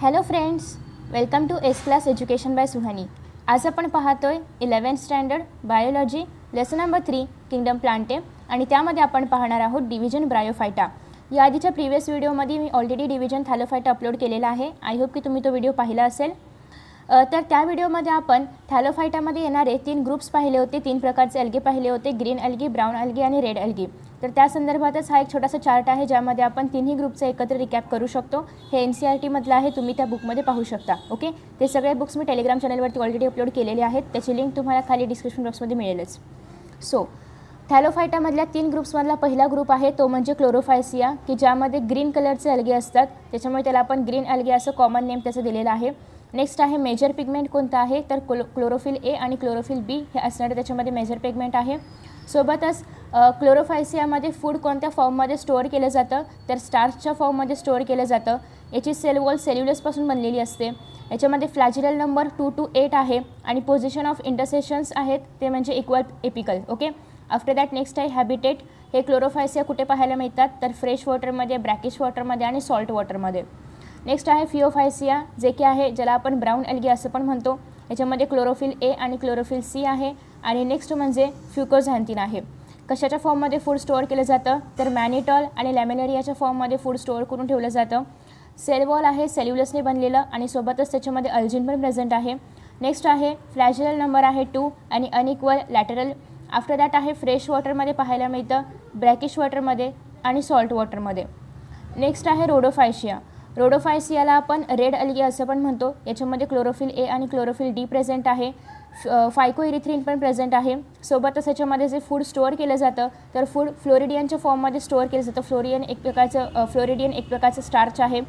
Hello friends, welcome to S class education by Suhani. आज आपण पाहतोय 11th standard biology lesson number 3 kingdom Plantae आणि त्यामध्ये आपण पाहणार आहोत डिव्हिजन ब्रायोफायटा. या आधीच्या प्रीवियस व्हिडिओमध्ये मी ऑलरेडी डिव्हिजन थॅलोफायटा अपलोड केलेला आहे. आय होप की तुम्ही तो व्हिडिओ पाहिला असेल. तर त्या व्हिडिओमध्ये आपण थॅलोफायटामध्ये येणारे 3 ग्रुप्स पाहिले होते, 3 प्रकारचे अल्गे पाहिले होते, ग्रीन अल्गी, ब्राऊन अल्गी आणि रेड अल्गी. तर त्या संदर्भातच हा एक छोटासा चार्ट आहे ज्यामध्ये आपण तिन्ही ग्रुपचा एकत्र रिकॅप करू शकतो. हे NCERT मधलं आहे, तुम्ही त्या बुकमध्ये पाहू शकता. ओके, ते सगळे बुक्स मी टेलिग्राम चॅनलवरती ऑलरेडी अपलोड केलेले आहेत. त्याची लिंक तुम्हाला खाली डिस्क्रिप्शन बॉक्समध्ये मिळेलच. सो थॅलोफायटामधल्या 3 ग्रुप्समधला पहिला ग्रुप आहे तो म्हणजे क्लोरोफायसिया, की ज्यामध्ये ग्रीन कलरचे अल्गे असतात, त्याच्यामुळे त्याला आपण ग्रीन अल्गे असं कॉमन नेम त्याचं दिलेलं आहे. नेक्स्ट आहे मेजर पिगमेंट कोणतं आहे तर क्लोरोफिल ए आणि क्लोरोफिल बी हे असणारे त्याच्यामध्ये मेजर पिगमेंट आहे. सोबतच क्लोरोफायसियामध्ये फूड कोणत्या फॉर्ममध्ये स्टोअर केलं जातं तर स्टार्चच्या फॉर्ममध्ये स्टोअर केलं जातं. याची सेल वॉल सेल्युलसपासून बनलेली असते. याच्यामध्ये फ्लॅजिरल नंबर 2 to 8 आहे आणि पोझिशन ऑफ इंटरसेशन्स आहेत ते म्हणजे equal apical. Okay, after that next आहे हॅबिटेट. हे क्लोरोफायसिया कुठे पाहायला मिळतात तर फ्रेश वॉटरमध्ये, ब्रॅकिश वॉटरमध्ये आणि सॉल्ट वॉटरमध्ये. नेक्स्ट आहे फिओफायसिया, जे की आहे ज्याला आपण ब्राऊन अल्गी असं पण म्हणतो. याच्यामध्ये क्लोरोफिल ए आणि क्लोरोफिल सी आहे. आणि नेक्स्ट म्हणजे फ्युकोझॅन्थिन आहे. कशाच्या फॉर्ममध्ये फूड स्टोअर केलं जातं तर मॅनिटॉल आणि लॅमिनेरियाच्या फॉर्ममध्ये फूड स्टोअर करून ठेवलं जातं. सेल वॉल आहे सेल्युलसने बनलेलं आणि सोबतच त्याच्यामध्ये अल्जिन पण प्रेझेंट आहे. नेक्स्ट आहे फ्लॅजिरल नंबर आहे 2 आणि अनइक्वल लॅटरल. आफ्टर दॅट आहे फ्रेश वॉटरमध्ये पाहायला मिळतं, ब्रॅकिश वॉटरमध्ये आणि सॉल्ट वॉटरमध्ये. नेक्स्ट आहे रोडोफायसिया. रोडोफायसियाला आपण रेड अल्गी असं पण म्हणतो. याच्यामध्ये क्लोरोफिल ए आणि क्लोरोफिल डी प्रेझेंट आहे. फायकोइरिथ्रिन पण प्रेझेंट आहे. सोबतच याच्यामध्ये जे फूड स्टोअर केलं जातं तर फूड फ्लोरिडियनच्या फॉर्ममध्ये स्टोअर केलं जातं. फ्लोरिडियन एक प्रकारचं स्टार्च आहे.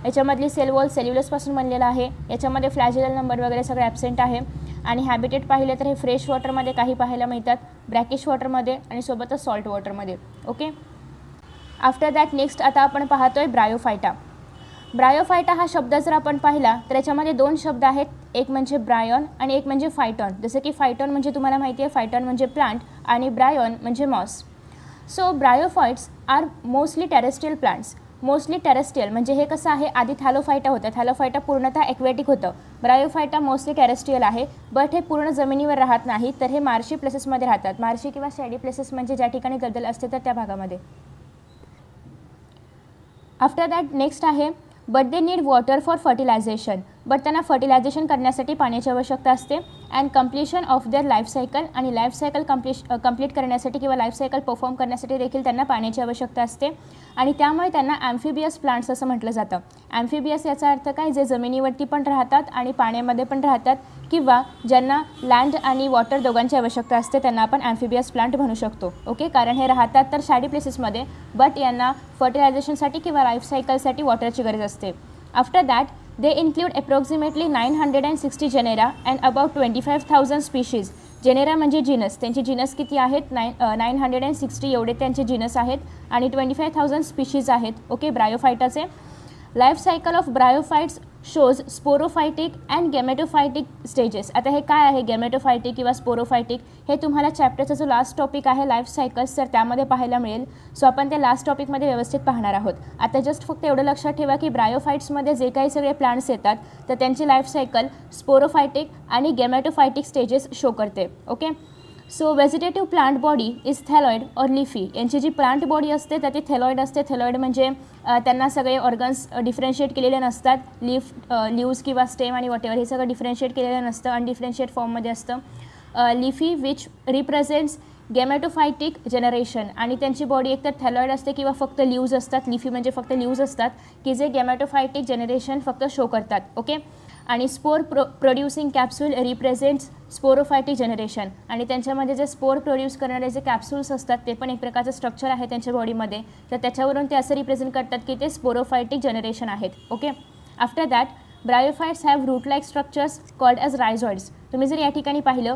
याच्यामधली सेल वॉल सेल्युलसपासून बनलेला आहे. याच्यामध्ये फ्लॅजिरल नंबर वगैरे सगळे ॲब्सेंट आहे. आणि हॅबिटेट पाहिलं तर हे फ्रेश वॉटरमध्ये काही पाहायला मिळतात, ब्रॅकिश वॉटरमध्ये आणि सोबतच सॉल्ट वॉटरमध्ये. ओके, आफ्टर दॅट नेक्स्ट आता आपण पाहतोय ब्रायोफायटा. ब्रायोफायटा हा शब्द जर आपण पाहिला तर याच्यामध्ये 2 शब्द आहेत, एक म्हणजे ब्रायॉन आणि एक म्हणजे फायटॉन. जसं की फायटॉन म्हणजे तुम्हाला माहिती आहे, फायटॉन म्हणजे प्लांट आणि ब्रायॉन म्हणजे moss. So bryophytes are mostly terrestrial plants. Mostly terrestrial म्हणजे हे कसं आहे, आधी थॅलोफायटा होतं, थॅलोफायटा पूर्णतः ॲक्वॅटिक होतं. ब्रायोफायटा मोस्टली टेरेस्ट्रियल आहे, बट हे पूर्ण जमिनीवर राहत नाही, तर हे मार्शी प्लेसेसमध्ये राहतात. मार्शी किंवा शॅडी प्लेसेस म्हणजे ज्या ठिकाणी दलदल असते तर त्या भागामध्ये. आफ्टर दॅट नेक्स्ट आहे but they need water for fertilisation. But त्यांना फर्टिलायझेशन करण्यासाठी पाण्याची आवश्यकता असते. And completion of their life cycle, आणि लाईफ सायकल कंप्लीट करण्यासाठी किंवा लाईफ सायकल परफॉर्म करण्यासाठी देखील त्यांना पाण्याची आवश्यकता असते. आणि त्यामुळे त्यांना ॲम्फिबियस प्लांट्स असं म्हटलं जातं. ॲम्फिबियस याचा अर्थ काय, जे जमिनीवरती पण राहतात आणि पाण्यामध्ये पण राहतात, किंवा ज्यांना लँड आणि वॉटर दोघांची आवश्यकता असते त्यांना आपण ॲम्फिबियस प्लांट म्हणू शकतो. ओके, कारण हे राहतात तर शॅडी प्लेसेसमध्ये, बट यांना फर्टिलायझेशनसाठी किंवा लाईफ सायकलसाठी वॉटरची गरज असते. After that they include approximately 960 genera and about 25,000 species. Genera म्हणजे जीनस, त्यांचे जीनस किती आहेत 960 एवढे त्यांचे जीनस आहेत आणि 25,000 स्पीशीज आहेत. ओके, ब्रायोफायटाचे. Life cycle of bryophytes shows sporophytic and gametophytic stages. आता हे काय आहे गॅमेटोफायटिक किंवा स्पोरोफायटिक, हे तुम्हाला चॅप्टरचा जो लास्ट टॉपिक आहे लाईफ सायकल्स तर त्यामध्ये पाहायला मिळेल. सो आपण त्या लास्ट टॉपिकमध्ये व्यवस्थित पाहणार आहोत. आता जस्ट फक्त एवढं लक्षात ठेवा की ब्रायोफाइट्समध्ये जे काही सगळे प्लांट्स येतात तर त्यांची लाईफ सायकल स्पोरोफायटिक आणि गॅमेटोफायटिक स्टेजेस शो करते. Okay, so vegetative plant body is thalloid or leafy. यांची जी प्लांट बॉडी असते तर ती थॅलॉइड असते. थॅलॉइड म्हणजे त्यांना सगळे ऑर्गन्स डिफरेन्शिएट केलेले नसतात. लीव्स किंवा स्टेम आणि वॉटेवर हे सगळं डिफरेन्शिएट केलेलं नसतं, अनडिफरेन्शिएट फॉर्ममध्ये असतं. लिफी विच रिप्रेझेंट्स गॅमेटोफायटिक जनरेशन, आणि त्यांची बॉडी एकतर थॅलॉइड असते किंवा फक्त लीव्ज असतात. लिफी म्हणजे फक्त लीव्ज असतात की जे गॅमेटोफायटिक जनरेशन फक्त शो करतात. ओके, आणि spore producing capsule represents sporophytic generation, आणि त्यांच्यामध्ये जे स्पोर प्रोड्यूस करणारे जे कॅप्सूल्स असतात ते पण एक प्रकारचं स्ट्रक्चर आहे त्यांच्या बॉडीमध्ये, तर त्याच्यावरून ते असं रिप्रेझेंट करतात की ते स्पोरोफायटिक जनरेशन आहेत. Okay, after that bryophytes have root like structures called as rhizoids. तुम्ही जर या ठिकाणी पाहिलं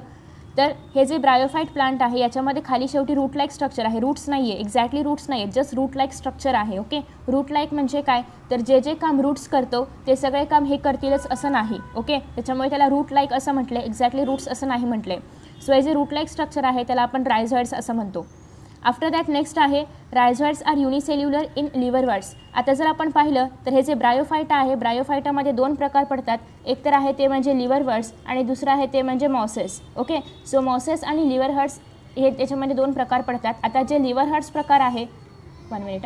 तर हे जे ब्रायोफाइट प्लांट आहे याच्यामध्ये खाली शेवटी रूट लाईक स्ट्रक्चर आहे. रूट्स नाही आहे, एक्झॅक्टली रूट्स नाही आहेत, जस्ट रूट लाईक स्ट्रक्चर आहे. ओके, रूट लाईक म्हणजे काय तर जे जे काम रूट्स करतो ते सगळे काम हे करतीलच असं नाही. ओके, त्याच्यामुळे त्याला रूट लाईक असं म्हटलं, एक्झॅक्टली रूट्स असं नाही म्हटले. सो हे जे रूट लाईक स्ट्रक्चर आहे त्याला आपण रायझॉइड्स असं म्हणतो. आफ्टर दॅट नेक्स्ट आहे रायझॉइड्स आर युनिसेल्युलर इन लिव्हरवर्ड्स. आता जर आपण पाहिलं तर हे जे ब्रायोफायटा आहे, ब्रायोफायटामध्ये 2 प्रकार पडतात. एक तर आहे ते म्हणजे लिव्हरवर्ड्स आणि दुसरं आहे ते म्हणजे मॉसेस. ओके, सो मॉसेस आणि लिव्हरहर्ट्स हे त्याच्यामध्ये 2 प्रकार पडतात. आता जे लिव्हरहर्ट्स प्रकार आहे, 1 मिनिट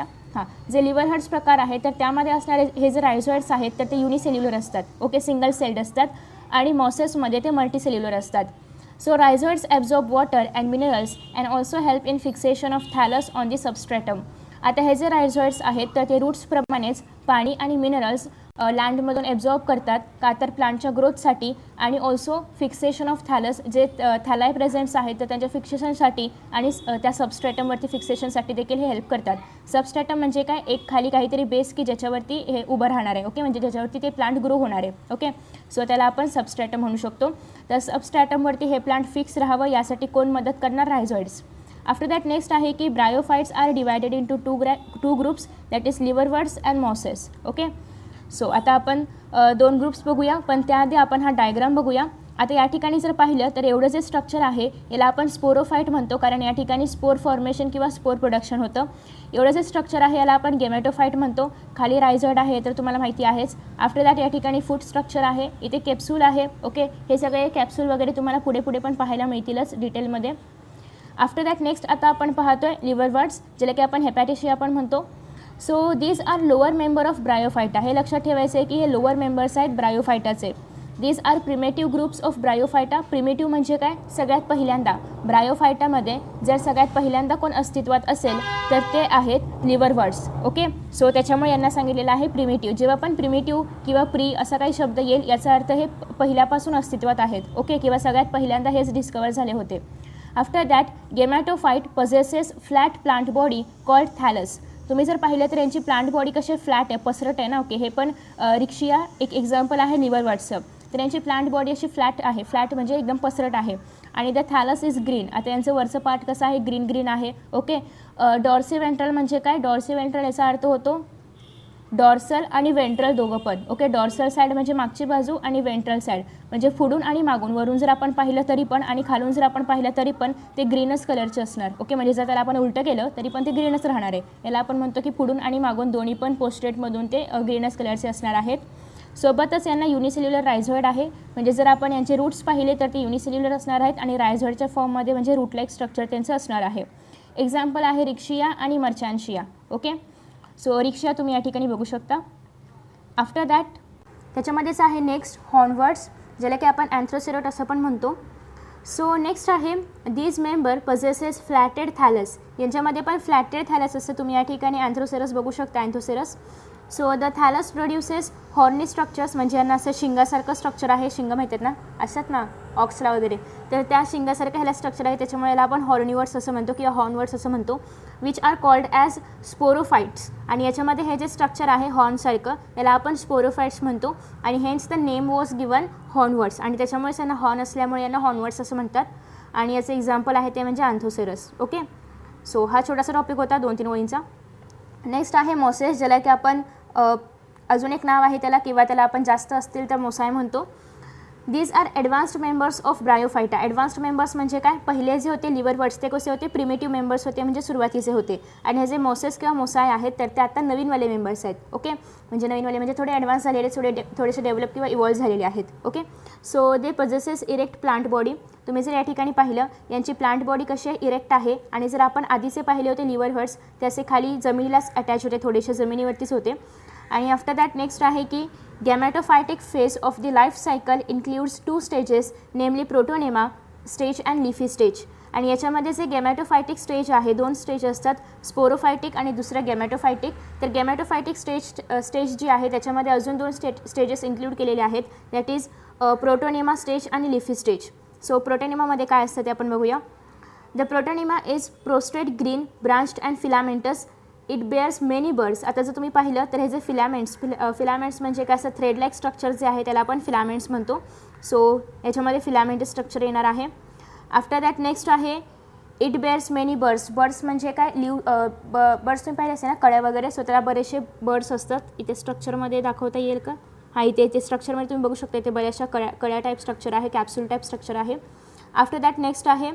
जे लिव्हरहर्ट्स प्रकार आहे तर त्यामध्ये असणारे हे जे रायझॉइड्स आहेत तर ते युनिसेल्युलर असतात. ओके, सिंगल सेल्ड असतात आणि मॉसेसमध्ये ते मल्टीसेल्युलर असतात. So rhizoids absorb water and minerals and also help in fixation of thallus on the substratum. आता हे जे रायझॉइड्स आहेत तर ते रूट्सप्रमाणेच पाणी आणि मिनरल्स लँडमधून ॲब्झॉर्ब करतात का तर प्लांटच्या ग्रोथसाठी आणि ऑल्सो फिक्सेशन ऑफ थॅलस जे थॅलाय प्रेझेंट्स आहेत तर त्यांच्या फिक्सेशनसाठी आणि त्या सबस्ट्रॅटमवरती फिक्सेशनसाठी देखील हे हेल्प करतात. सबस्ट्रॅटम म्हणजे काय, एक खाली काहीतरी बेस की ज्याच्यावरती हे उभं राहणार आहे. ओके, म्हणजे ज्याच्यावरती ते प्लांट ग्रो होणार आहे. ओके, सो त्याला आपण सबस्ट्रॅटम म्हणू शकतो. तर सबस्ट्रॅटमवरती हे प्लांट फिक्स राहावं यासाठी कोण मदत करणार, रायझॉइड्स. आफ्टर दॅट नेक्स्ट आहे की bryophytes are divided in two groups that is liverworts and mosses. Okay, so आता आपण 2 ग्रुप्स बघूया, पण त्याआधी आपण हा डायग्राम बघूया. आता या ठिकाणी जर पाहिलं तर एवढं जे स्ट्रक्चर आहे याला आपण स्पोरोफाइट म्हणतो, कारण या ठिकाणी स्पोर फॉर्मेशन किंवा स्पोर प्रोडक्शन होतं. एवढं जे स्ट्रक्चर आहे याला आपण गेमॅटोफाइट म्हणतो. खाली रायझॉइड आहे तर तुम्हाला माहिती आहेच. आफ्टर दॅट या ठिकाणी फूट स्ट्रक्चर आहे, इथे कॅप्सूल आहे. ओके, हे सगळे कॅप्सूल वगैरे तुम्हाला पुढे पण पाहायला मिळतीलच डिटेलमध्ये. आफ्टर दॅट नेक्स्ट आता आपण पाहतोय लिव्हरवर्ड्स, ज्याला की आपण हेपॅटिशिया पण म्हणतो. So these are lower member of bryophyta. हे लक्षात ठेवायचं आहे की हे लोअर मेंबर्स आहेत ब्रायोफायटाचे. These are primitive groups of bryophyta. Primitive म्हणजे काय, सगळ्यात पहिल्यांदा ब्रायोफायटामध्ये जर सगळ्यात पहिल्यांदा कोण अस्तित्वात असेल तर ते आहेत लिव्हरवर्ड्स. ओके, सो त्याच्यामुळे यांना सांगितलेलं आहे प्रिमेटिव्ह. जेव्हा पण प्रिमेटिव्ह किंवा प्री असा काही शब्द येईल याचा अर्थ हे पहिल्यापासून अस्तित्वात आहेत. ओके, किंवा सगळ्यात पहिल्यांदा हेच डिस्कवर झाले होते. After that gametophyte possesses flat plant body called thallus. तुम्ही जर पाहिलं तर यांची प्लांट बॉडी कशी फ्लॅट आहे, पसरट आहे ना. ओके, हे पण रिक्शिया एक एक्झाम्पल आहे लिव्हरवर्ड्सचं. तर यांची प्लांट बॉडी अशी फ्लॅट आहे, फ्लॅट म्हणजे एकदम पसरट आहे. आणि द थॅलस इज ग्रीन. आता यांचं वरचं पार्ट कसं आहे, ग्रीन आहे. ओके, डॉर्सी वेंट्रल म्हणजे काय, डॉर्सी वेंट्रल याचा अर्थ होतो डॉर्सल आणि वेंट्रल दोघं पण. ओके, डॉर्सल साईड म्हणजे मागची बाजू आणि वेंट्रल साईड म्हणजे पुढून आणि मागून, वरून जर आपण पाहिलं तरी पण आणि खालून जर आपण पाहिलं तरी पण ते ग्रीनच कलरचे असणार. ओके, म्हणजे जर त्याला आपण उलटं केलं तरी पण ते ग्रीनच राहणार आहे. याला आपण म्हणतो की पुढून आणि मागून दोन्ही पण पोस्ट्रेटमधून ते ग्रीनच कलरचे असणार आहेत. सोबतच यांना युनिसेल्युलर रायझॉइड आहे, म्हणजे जर आपण यांचे रूट्स पाहिले तर ते युनिसेल्युलर असणार आहेत आणि रायझॉइडच्या फॉर्ममध्ये म्हणजे रूट लाईक स्ट्रक्चर त्यांचं असणार आहे. एक्झाम्पल आहे रिक्शिया आणि मर्चान्शिया. ओके, सो रिक्शिया तुम्ही या ठिकाणी बघू शकता. आफ्टर दॅट त्याच्यामध्येच आहे नेक्स्ट हॉर्नवर्ड्स, ज्याला की आपण अँथ्रोसेरोट असं पण म्हणतो. सो नेक्स्ट आहे दीज मेंबर पजेसेस फ्लॅटेड थॅलस. यांच्यामध्ये पण फ्लॅटेड थॅलस असतं. तुम्ही या ठिकाणी अँथ्रोसेरस बघू शकता, anthoceros. So the thallus produces horny structures, म्हणजे यांना असं शिंगासारखं स्ट्रक्चर आहे. शिंग माहिती आहेत ना, असतात ना ऑक्सला वगैरे, तर त्या शिंगासारखं ह्याला स्ट्रक्चर आहे. त्याच्यामुळे याला आपण हॉर्निवर्ड्स असं म्हणतो किंवा हॉर्नवर्ड्स असं म्हणतो. Which are called as sporophytes. आणि याच्यामध्ये हे जे स्ट्रक्चर आहे हॉर्नसारखं याला आपण स्पोरोफाइट्स म्हणतो आणि hence the name was given hornworts. आणि त्याच्यामुळेच यांना हॉर्न असल्यामुळे यांना हॉर्नवर्ड्स असं म्हणतात. आणि याचं एक्झाम्पल आहे ते म्हणजे अँथ्रोसेरस. ओके, सो हा छोटासा टॉपिक होता 2-3 ओळींचा. नेक्स्ट आहे मॉसेस, ज्याला की आपण अजून एक नाव आहे त्याला, किंवा त्याला आपण जास्त असतील तर मोसाय म्हणतो. These are advanced members of Bryophyta. Advanced members म्हणजे काय, पहिले जे होते लिव्हरवर्ड्स ते कसे होते, प्रिमेटिव्ह मेंबर्स होते म्हणजे सुरुवातीचे होते. आणि हे जे मोसेस किंवा मोसाय आहेत तर ते आता नवीनवाले मेंबर्स आहेत. ओके, म्हणजे नवीनवाले म्हणजे थोडे ॲडव्हान्स झालेले, थोडेसे डेव्हलप किंवा इव्हॉल्व झालेले आहेत. ओके, सो दे पजेसेस इरेक्ट प्लांट बॉडी. तुम्ही जर या ठिकाणी पाहिलं यांची प्लांट बॉडी कशी आहे, इरेक्ट आहे. आणि जर आपण आधीचे पाहिले होते लिव्हरवर्ड्स ते असे खाली जमिनीलाच अटॅच होते, थोडेसे जमिनीवरतीच होते. आणि आफ्टर दॅट नेक्स्ट आहे की gametophytic phase of the life cycle includes 2 stages, namely protonema stage and leafy stage. आणि याच्यामध्ये जे गॅमॅटोफायटिक स्टेज आहे 2 स्टेज असतात, स्पोरोफायटिक आणि दुसरं गॅमॅटोफायटिक. तर गॅमॅटोफायटिक स्टेज जी आहे त्याच्यामध्ये अजून 2 स्टेजेस इन्क्लूड केलेले आहेत, दॅट इज प्रोटोनेमा स्टेज आणि लिफी स्टेज. सो प्रोटोनेमामध्ये काय असतं ते आपण बघूया. The protonema is prostate green branched and filamentous. It bears many birds. आता जर तुम्ही पाहिलं तर हे जे फिलामेंट्स म्हणजे काय असं थ्रेड लाईक स्ट्रक्चर जे आहे त्याला आपण फिलामेंट्स म्हणतो. सो याच्यामध्ये फिलामेंट स्ट्रक्चर येणार आहे. आफ्टर दॅट नेक्स्ट आहे it bears many birds. Birds म्हणजे काय, बर्ड्स तुम्ही पाहिले असेल ना, कळ्या वगैरे. सो त्याला बरेचसे बर्ड्स असतात. इथे स्ट्रक्चरमध्ये दाखवता येईल का, हां इथे स्ट्रक्चरमध्ये तुम्ही बघू शकता. इथे बऱ्याचशा कळ्या टाईप स्ट्रक्चर आहे, कॅप्सूल टाईप स्ट्रक्चर आहे. आफ्टर दॅट नेक्स्ट आहे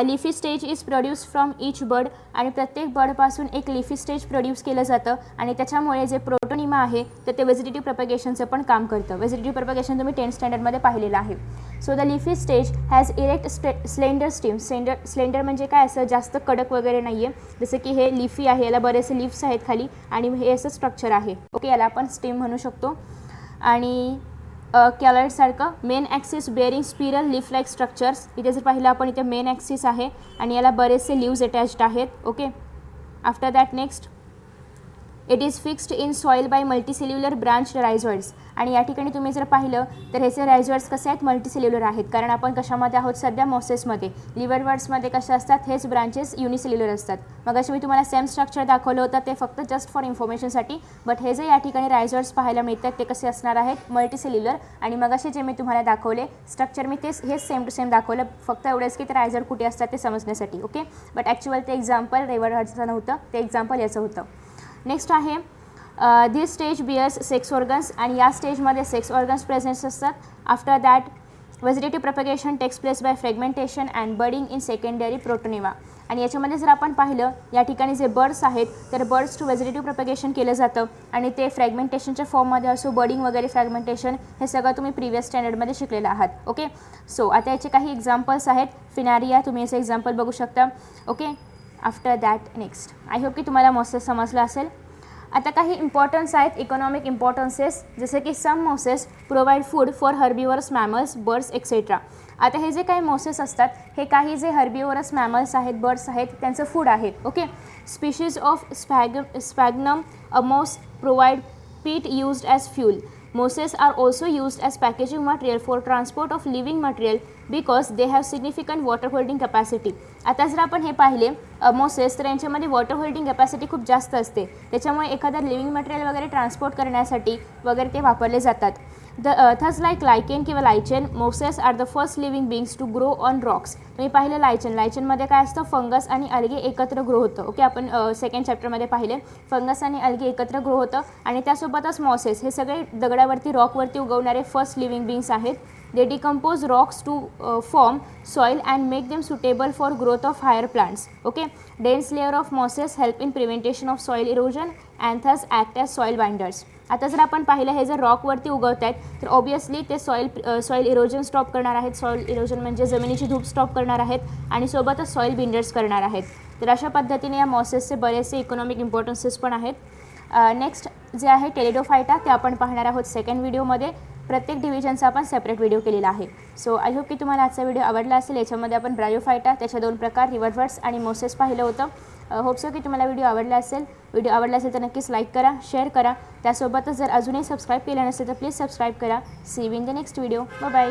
leafy stage is produce from each bird आणि प्रत्येक बर्डपासून एक लिफी स्टेज प्रोड्यूस केलं जातं आणि त्याच्यामुळे जे प्रोटोनिमा आहे तर ते व्हेजिटेटिव्ह प्रपगेशनचं पण काम करतं. व्हेजिटेटिव्ह प्रपगेशन तुम्ही 10th स्टँडर्डमध्ये पाहिलेलं आहे. So the leafy stage has erect slender steam. Slender म्हणजे काय, असं जास्त कडक वगैरे नाही आहे. जसं की हे लिफी आहे, याला बरेचसे लिफ्स आहेत खाली आणि हे असं स्ट्रक्चर आहे. ओके, याला आपण स्टीम म्हणू शकतो. आणि कॅलॉइडसारखं main axis bearing spiral leaf like structures. इथे जर पाहिलं आपण इथे मेन ॲक्सिस आहे आणि याला बरेचसे लिव्ज अटॅच्ड आहेत. Okay, after that next it is fixed in soil by multicellular branch rhizoids. आणि या ठिकाणी तुम्ही जर पाहिलं तर ह्याचे रायझॉइड्स कसे आहेत, मल्टीसेल्युलर आहेत. कारण आपण कशामध्ये आहोत सध्या, मॉसेसमध्ये. लिव्हरवर्ड्समध्ये कशा असतात, हेच ब्रांचेस युनिसेल्युलर असतात. मग अशी मी तुम्हाला सेम स्ट्रक्चर दाखवलं होतं, ते फक्त जस्ट फॉर इन्फॉर्मेशनसाठी. बट हे जे या ठिकाणी रायझॉइड्स पाहायला मिळतात ते कसे असणार आहेत, मल्टीसेल्युलर. आणि मग असे जे मी तुम्हाला दाखवले स्ट्रक्चर, मी हेच सेम टू सेम दाखवलं, फक्त एवढंच की ते रायझॉइड कुठे असतात ते समजण्यासाठी. ओके, बट ॲक्च्युअल ते एक्झाम्पल रिव्हरवर्ड्सचं नव्हतं, ते एक्झाम्पल याचं होतं. नेक्स्ट आहे this stage bears sex organs. आणि या स्टेजमध्ये सेक्स ऑर्गन्स प्रेझेंट्स असतात. After that vegetative propagation takes place by fragmentation and budding in secondary protonema. आणि याच्यामध्ये जर आपण पाहिलं या ठिकाणी जे बर्ड्स आहेत तर बर्ड्स टू व्हेजिटेटिव्ह प्रपगेशन केलं जातं आणि ते फ्रॅगमेंटेशनच्या फॉर्ममध्ये असो, बर्डिंग वगैरे फ्रॅगमेंटेशन हे सगळं तुम्ही प्रिव्हियस स्टँडर्डमध्ये शिकलेलं आहात. ओके, सो आता याचे काही एक्झाम्पल्स आहेत. फिनारिया, तुम्ही याचं एक्झाम्पल बघू शकता. Okay, after that next I hope की तुम्हाला मॉसेस समजलं असेल. आता काही इम्पॉर्टन्स आहेत, इकॉनॉमिक इम्पॉर्टन्सेस, जसे की some mosses provide food for herbivorous mammals, birds etcetera. आता हे जे काही मॉसेस असतात हे काही जे हर्बिवरस मॅमल्स आहेत, बर्ड्स आहेत, त्यांचं फूड आहे. Okay, species of sphagnum moss provide peat used as fuel. Mosses are also used as packaging material for transport of living material because they have significant water holding capacity. आता जर आपण हे पाहिले Moses तर यांच्यामध्ये water holding capacity खूप जास्त असते, त्याच्यामुळे एखादं लिव्हिंग मटेरियल वगैरे ट्रान्सपोर्ट करण्यासाठी वगैरे ते वापरले जातात. थस लाईक लायकेन किंवा lichen, mosses are the first living beings to grow on rocks. तुम्ही पाहिलं लायचनमध्ये काय असतं, फंगस आणि अल्गे एकत्र ग्रो होतं. ओके, आपण सेकंड चॅप्टरमध्ये पाहिले फंगस आणि अल्गे एकत्र ग्रो होतं. आणि त्यासोबतच मॉसेस हे सगळे दगडावरती रॉकवरती उगवणारे फर्स्ट लिव्हिंग बिंग्स आहेत. They decompose rocks to form soil and make them suitable for growth of higher plants. Okay, dense layer of mosses help in prevention of soil erosion and thus act as soil binders. आता जर आपण पाहिलं हे जर रॉकवरती उगवत आहेत तर obviously ते सॉईल इरोजन स्टॉप करणार आहेत. सॉईल इरोजन म्हणजे जमिनीची धूप स्टॉप करणार आहेत आणि सोबतच सॉईल बिंडर्स करणार आहेत. तर अशा पद्धतीने या मॉसेसचे बरेचसे इकॉनॉमिक इम्पॉर्टन्सेस पण आहेत. नेक्स्ट जे आहे टेलिडोफायटा, ते आपण पाहणार आहोत सेकंड व्हिडिओमध्ये. प्रत्येक डिव्हिजनचा आपण सेपरेट व्हिडिओ केलेला आहे. सो आय होप की तुम्हाला आजचा व्हिडिओ आवडला असेल. याच्यामध्ये आपण ब्रायोफायटा, त्याच्या 2 प्रकार रिव्हरवर्ड्स आणि मोसेस पाहिलं होतं. होप सो की तुम्हाला व्हिडिओ आवडला असेल. व्हिडिओ आवडला असेल तर नक्कीच लाईक करा, शेअर करा. त्यासोबतच जर अजूनही सबस्क्राईब केलं नसेल तर प्लीज सबस्क्राईब करा. See you in the next video. Bye bye.